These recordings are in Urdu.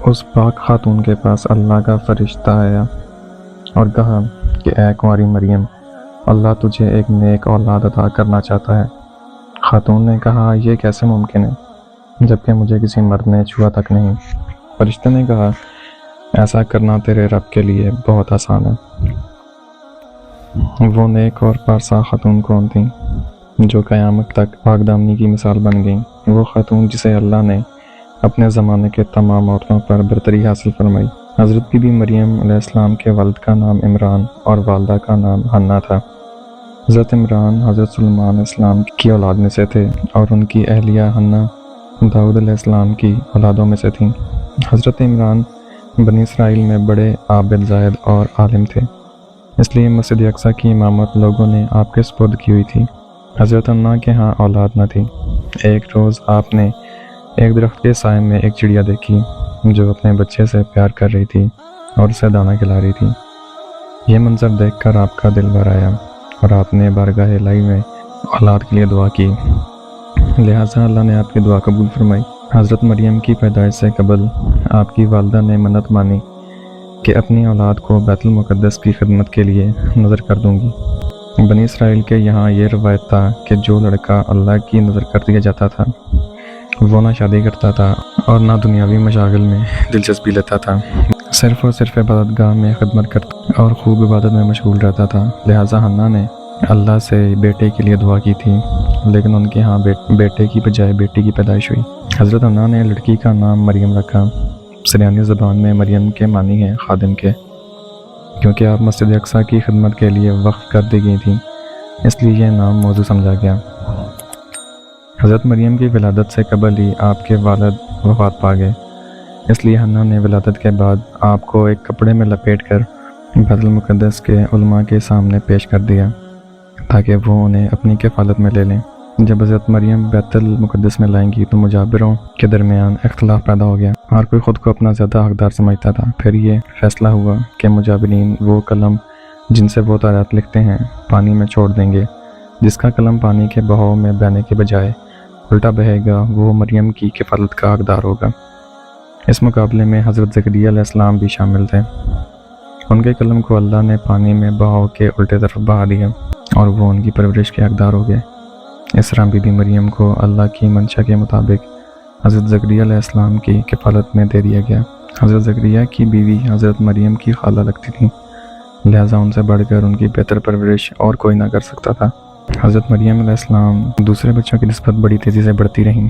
اس پاک خاتون کے پاس اللہ کا فرشتہ آیا اور کہا کہ اے کنواری مریم، اللہ تجھے ایک نیک اولاد عطا کرنا چاہتا ہے۔ خاتون نے کہا یہ کیسے ممکن ہے جبکہ مجھے کسی مرد نے چھوا تک نہیں۔ فرشتے نے کہا ایسا کرنا تیرے رب کے لیے بہت آسان ہے۔ وہ نیک اور پارسا خاتون کون تھیں جو قیامت تک پاک دامنی کی مثال بن گئیں؟ وہ خاتون جسے اللہ نے اپنے زمانے کے تمام عورتوں پر برتری حاصل فرمائی۔ حضرت بی بی مریم علیہ السلام کے والد کا نام عمران اور والدہ کا نام حنا تھا۔ حضرت عمران حضرت سلیمان علیہ السلام کی اولاد میں سے تھے اور ان کی اہلیہ حنا داؤد علیہ السلام کی اولادوں میں سے تھیں۔ حضرت عمران بنی اسرائیل میں بڑے عابد زاہد اور عالم تھے، اس لیے مسجد اقصی کی امامت لوگوں نے آپ کے سپرد کی ہوئی تھی۔ حضرت حنا کے ہاں اولاد نہ تھی۔ ایک روز آپ نے ایک درخت کے سائے میں ایک چڑیا دیکھی جو اپنے بچے سے پیار کر رہی تھی اور اسے دانہ کھلا رہی تھی۔ یہ منظر دیکھ کر آپ کا دل بھر آیا اور آپ نے بارگاہ الہی میں اولاد کے لیے دعا کی، لہٰذا اللہ نے آپ کی دعا قبول فرمائی۔ حضرت مریم کی پیدائش سے قبل آپ کی والدہ نے منت مانی کہ اپنی اولاد کو بیت المقدس کی خدمت کے لیے نظر کر دوں گی۔ بنی اسرائیل کے یہاں یہ روایت تھا کہ جو لڑکا اللہ کی نظر کر دیا جاتا تھا وہ نہ شادی کرتا تھا اور نہ دنیاوی مشاغل میں دلچسپی لیتا تھا، صرف اور صرف عبادت گاہ میں خدمت کرتا اور خوب عبادت میں مشغول رہتا تھا۔ لہٰذا حنا نے اللہ سے بیٹے کے لیے دعا کی تھی، لیکن ان کے ہاں بیٹے کی بجائے بیٹی کی پیدائش ہوئی۔ حضرت حنا نے لڑکی کا نام مریم رکھا۔ سریانی زبان میں مریم کے معنی ہے خادم کے، کیونکہ آپ مسجد اقصی کی خدمت کے لیے وقف کر دی گئی تھیں، اس لیے یہ نام موضوع سمجھا گیا۔ حضرت مریم کی ولادت سے قبل ہی آپ کے والد وفات پا گئے، اس لیے حنا نے ولادت کے بعد آپ کو ایک کپڑے میں لپیٹ کر بیت المقدس کے علماء کے سامنے پیش کر دیا تاکہ وہ انہیں اپنی کفالت میں لے لیں۔ جب حضرت مریم بیت المقدس میں لائیں گی تو مجابروں کے درمیان اختلاف پیدا ہو گیا، ہر کوئی خود کو اپنا زیادہ حقدار سمجھتا تھا۔ پھر یہ فیصلہ ہوا کہ مجابرین وہ قلم جن سے وہ تورات لکھتے ہیں پانی میں چھوڑ دیں گے، جس کا قلم پانی کے بہاؤ میں بہنے کے بجائے الٹا بہے گا وہ مریم کی کفالت کا حقدار ہوگا۔ اس مقابلے میں حضرت زکریا علیہ السلام بھی شامل تھے۔ ان کے قلم کو اللہ نے پانی میں بہاؤ کے الٹے طرف بہا دیا اور وہ ان کی پرورش کے حقدار ہو گئے۔ اس طرح بی بی مریم کو اللہ کی منشا کے مطابق حضرت زکریا علیہ السلام کی کفالت میں دے دیا گیا۔ حضرت زکریا کی بیوی حضرت مریم کی خالہ لگتی تھی، لہٰذا ان سے بڑھ کر ان کی بہتر پرورش اور کوئی نہ کر سکتا تھا۔ حضرت مریم علیہ السلام دوسرے بچوں کی نسبت بڑی تیزی سے بڑھتی رہیں۔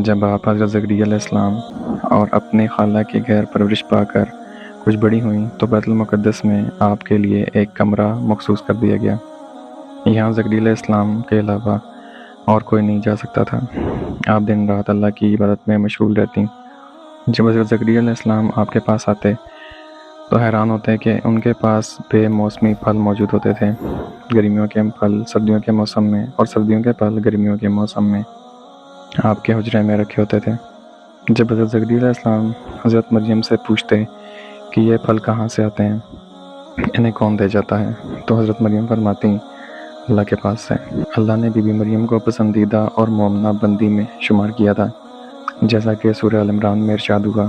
جب آپ حضرت زکریا علیہ السلام اور اپنے خالہ کی غیر پرورش پا کر کچھ بڑی ہوئیں تو بیت المقدس میں آپ کے لیے ایک کمرہ مخصوص کر دیا گیا۔ یہاں زکریا علیہ السلام کے علاوہ اور کوئی نہیں جا سکتا تھا۔ آپ دن رات اللہ کی عبادت میں مشغول رہتی۔ جب حضرت زکریا علیہ السلام آپ کے پاس آتے تو حیران ہوتے کہ ان کے پاس بے موسمی پھل موجود ہوتے تھے، گرمیوں کے پھل سردیوں کے موسم میں اور سردیوں کے پھل گرمیوں کے موسم میں آپ کے حجرے میں رکھے ہوتے تھے۔ جب حضرت زکریا علیہ السلام حضرت مریم سے پوچھتے کہ یہ پھل کہاں سے آتے ہیں، انہیں کون دے جاتا ہے، تو حضرت مریم فرماتی اللہ کے پاس سے۔ اللہ نے بی بی مریم کو پسندیدہ اور مومنہ بندی میں شمار کیا تھا، جیسا کہ سورہ ال عمران میں ارشاد ہوا،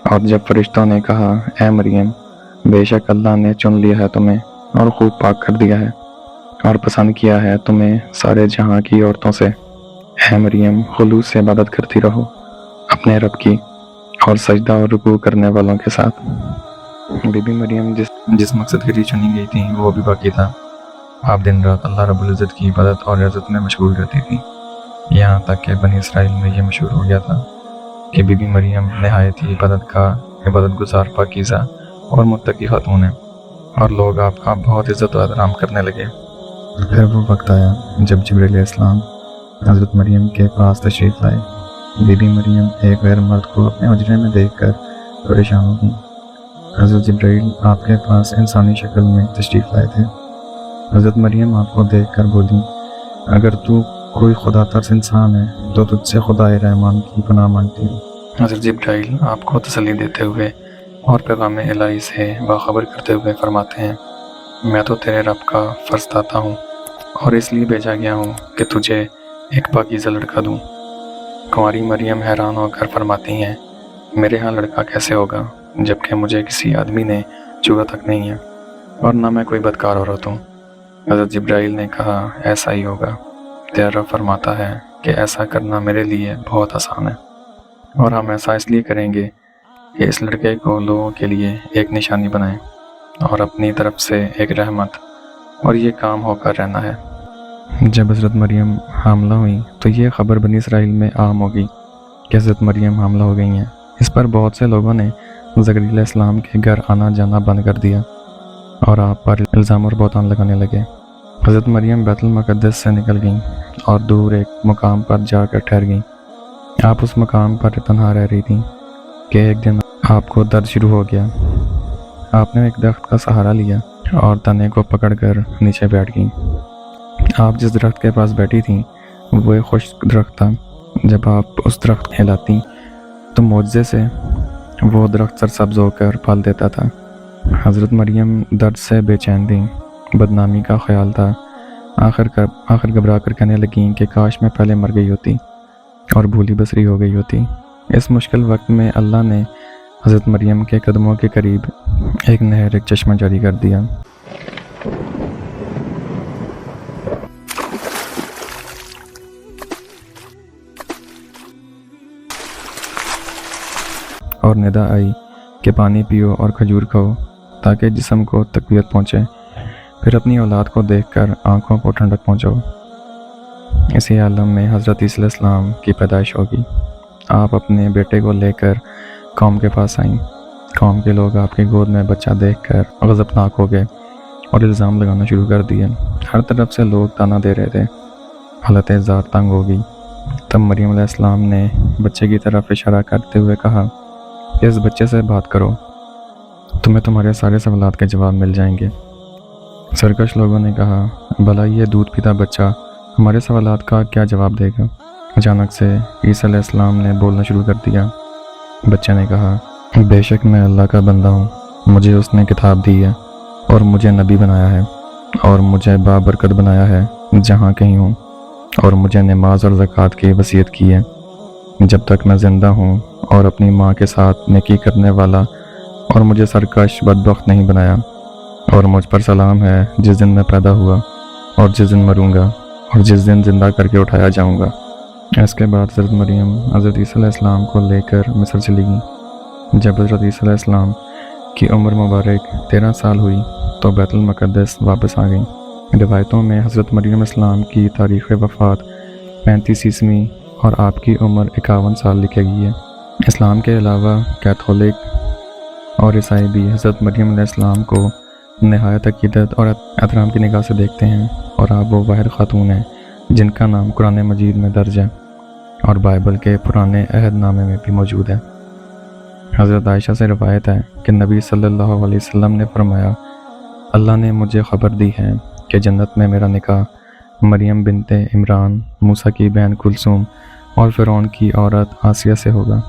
اور جب فرشتوں نے کہا اے مریم، بے شک اللہ نے چن لیا ہے تمہیں اور خوب پاک کر دیا ہے اور پسند کیا ہے تمہیں سارے جہاں کی عورتوں سے، اے مریم خلوص سے عبادت کرتی رہو اپنے رب کی اور سجدہ اور رکوع کرنے والوں کے ساتھ۔ بی بی مریم جس مقصد کے لیے چنی گئی تھی وہ بھی باقی تھا۔ آپ دن رات اللہ رب العزت کی عبادت اور عزت میں مشغول رہتی تھی، یہاں تک کہ بنی اسرائیل میں یہ مشہور ہو گیا تھا کہ بی بی مریم نہایت ہی عبادت گزار پاکیزہ اور متقی خاتون ہے، اور لوگ آپ کا بہت عزت و احترام کرنے لگے۔ پھر وہ وقت آیا جب جبرائیل علیہ السلام حضرت مریم کے پاس تشریف لائے۔ بی بی مریم ایک غیر مرد کو اپنے حجرے میں دیکھ کر پریشان ہو گئی۔ حضرت جبرائیل آپ کے پاس انسانی شکل میں تشریف لائے تھے۔ حضرت مریم آپ کو دیکھ کر بولی، اگر تو کوئی خدا ترس انسان ہے تو تجھ سے خدا رحمان کی پناہ مانگتی ہوں۔ حضرت جبرائیل آپ کو تسلی دیتے ہوئے اور پیغام الہی سے باخبر کرتے ہوئے فرماتے ہیں، میں تو تیرے رب کا فرستاتا ہوں اور اس لیے بھیجا گیا ہوں کہ تجھے ایک پاکیزہ لڑکا دوں۔ کنواری مریم حیران ہو کر فرماتی ہیں، میرے ہاں لڑکا کیسے ہوگا جبکہ مجھے کسی آدمی نے چھوا تک نہیں ہے اور نہ میں کوئی بدکار عورت ہوں؟ حضرت جبرائیل نے کہا ایسا ہی ہوگا، تیرا رب فرماتا ہے کہ ایسا کرنا میرے لیے بہت آسان ہے، اور ہم ایسا اس لیے کریں گے کہ اس لڑکے کو لوگوں کے لیے ایک نشانی بنائیں اور اپنی طرف سے ایک رحمت، اور یہ کام ہو کر رہنا ہے۔ جب حضرت مریم حاملہ ہوئیں تو یہ خبر بنی اسرائیل میں عام ہو گئی کہ حضرت مریم حاملہ ہو گئی ہیں۔ اس پر بہت سے لوگوں نے زکریا علیہ السلام کے گھر آنا جانا بند کر دیا اور آپ پر الزام اور بہتان لگانے لگے۔ حضرت مریم بیت المقدس سے نکل گئیں اور دور ایک مقام پر جا کر ٹھہر گئیں۔ آپ اس مقام پر تنہا رہ رہی تھیں کہ ایک دن آپ کو درد شروع ہو گیا۔ آپ نے ایک درخت کا سہارا لیا اور تنے کو پکڑ کر نیچے بیٹھ گئیں۔ آپ جس درخت کے پاس بیٹھی تھیں وہ ایک خشک درخت تھا۔ جب آپ اس درخت ہلاتی تو معجزے سے وہ درخت سرسبز ہو کر پھل دیتا تھا۔ حضرت مریم درد سے بے چین تھیں، بدنامی کا خیال تھا۔ آخر گھبرا کر کہنے لگیں کہ کاش میں پہلے مر گئی ہوتی اور بھولی بسری ہو گئی ہوتی۔ اس مشکل وقت میں اللہ نے حضرت مریم کے قدموں کے قریب ایک نہر، ایک چشمہ جاری کر دیا۔ اور ندا آئی کہ پانی پیو اور کھجور کھاؤ تاکہ جسم کو تقویت پہنچے، پھر اپنی اولاد کو دیکھ کر آنکھوں کو ٹھنڈک پہنچاؤ۔ اسی عالم میں حضرت عیسیٰ علیہ السلام کی پیدائش ہوگی۔ آپ اپنے بیٹے کو لے کر قوم کے پاس آئیں۔ قوم کے لوگ آپ کی گود میں بچہ دیکھ کر غضبناک ہو گئے اور الزام لگانا شروع کر دیے۔ ہر طرف سے لوگ تانا دے رہے تھے۔ حالت ذات تنگ ہو گئی۔ تب مریم علیہ السلام نے بچے کی طرف اشارہ کرتے ہوئے کہا کہ اس بچے سے بات کرو، تمہیں تمہارے سارے سوالات کے جواب مل جائیں گے۔ سرکش لوگوں نے کہا بھلا یہ دودھ پیتا بچہ ہمارے سوالات کا کیا جواب دے گا؟ اچانک سے عیسیٰ علیہ السلام نے بولنا شروع کر دیا۔ بچے نے کہا بے شک میں اللہ کا بندہ ہوں، مجھے اس نے کتاب دی ہے اور مجھے نبی بنایا ہے اور مجھے بابرکت بنایا ہے جہاں کہیں ہوں، اور مجھے نماز اور زکوٰۃ کی وصیت کی ہے جب تک میں زندہ ہوں، اور اپنی ماں کے ساتھ نیکی کرنے والا، اور مجھے سرکش بدبخت نہیں بنایا، اور مجھ پر سلام ہے جس دن میں پیدا ہوا اور جس دن مروں گا اور جس دن زندہ کر کے اٹھایا جاؤں گا۔ اس کے بعد حضرت مریم حضرت عیسیٰ علیہ السلام کو لے کر مصر چلی گئیں۔ جب حضرت عیسیٰ علیہ السلام کی عمر مبارک 13 سال ہوئی تو بیت المقدس واپس آ گئیں۔ روایتوں میں حضرت مریم السلام کی تاریخ وفات 35 عیسوی اور آپ کی عمر 51 سال لکھی گئی ہے۔ اسلام کے علاوہ کیتھولک اور عیسائی بھی حضرت مریم علیہ السلام کو نہایت عقیدت اور احترام کی نگاہ سے دیکھتے ہیں، اور آپ وہ واحد خاتون ہیں جن کا نام قرآن مجید میں درج ہے اور بائبل کے پرانے عہد نامے میں بھی موجود ہے۔ حضرت عائشہ سے روایت ہے کہ نبی صلی اللہ علیہ وسلم نے فرمایا اللہ نے مجھے خبر دی ہے کہ جنت میں میرا نکاح مریم بنت عمران، موسیٰ کی بہن کلثوم اور فرعون کی عورت آسیہ سے ہوگا۔